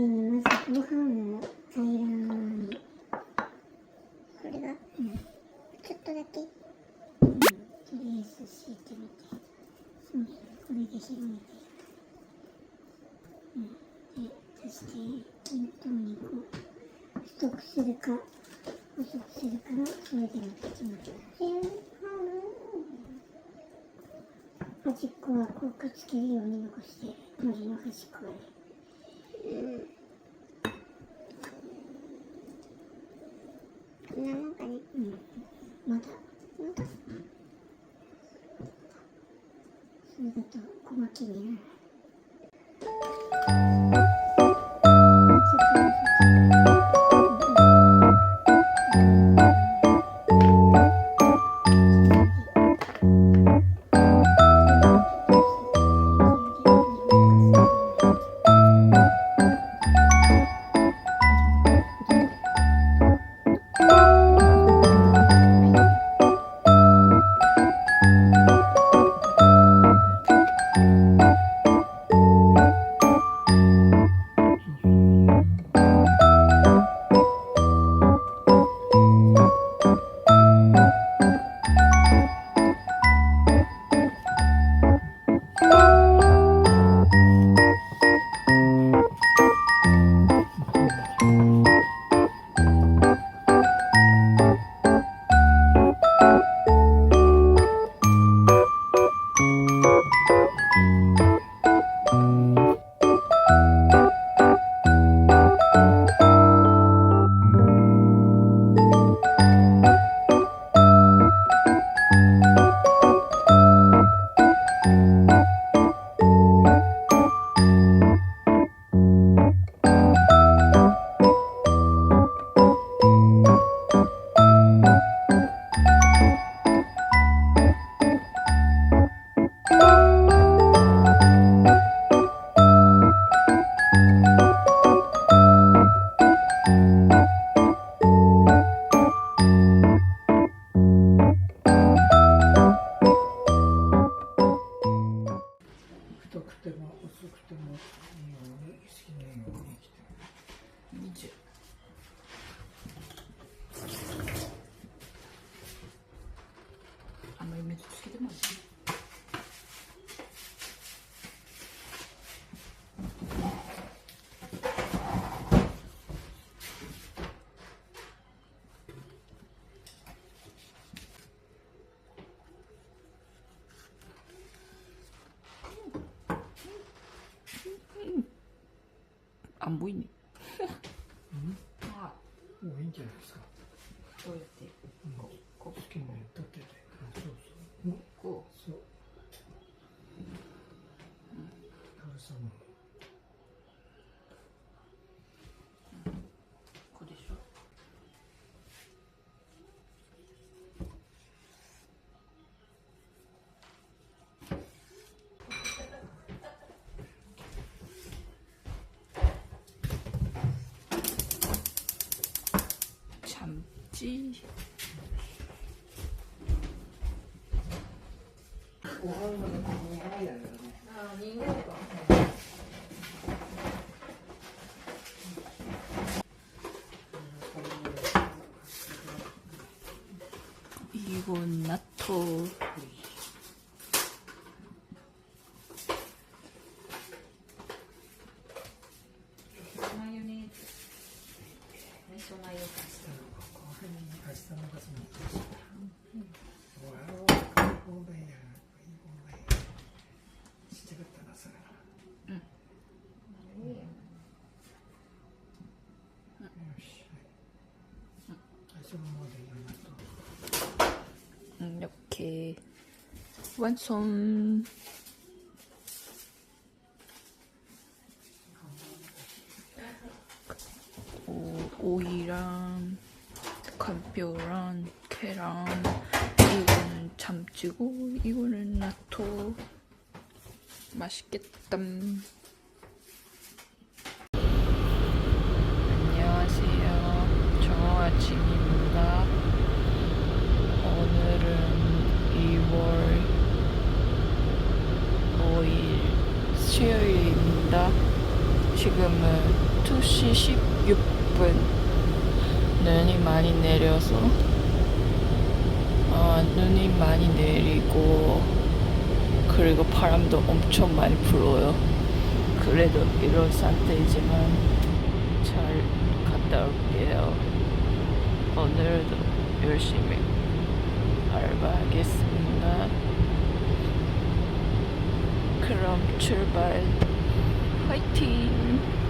にまずご飯を平らに、これが、ちょっとだけ、とりあえず敷いてみて、そうこれで広げて、で、そして均等にこう太くするか細くするかのそれでも決まる。端っこはこうくっつけるように残して、文字の端っこへ。こんなもんかね。まだそれだと小巻きになる。あんまり目つけてもらって안 보이네. 아, もういいんじゃないですか。どうやって好きなように立ってて。こうそう。高橋さんも。こうでしょ。참지. ご飯が2杯だよね。あ、2合か。이건 나토. 이렇게 완성. 오이랑 간뼈랑 계란, 이거는 참치고 이거는 나토. 맛있겠다. 안녕하세요. 정아침입니다. 오늘은 2월 5일 수요일입니다. 지금은 2시 16분. 눈이 많이 내려서 눈이 많이 내리고 그리고 바람도 엄청 많이 불어요. 그래도 이런 상태이지만 잘 갔다 올게요. 오늘도 열심히 알바하겠습니다. 그럼 출발. 화이팅!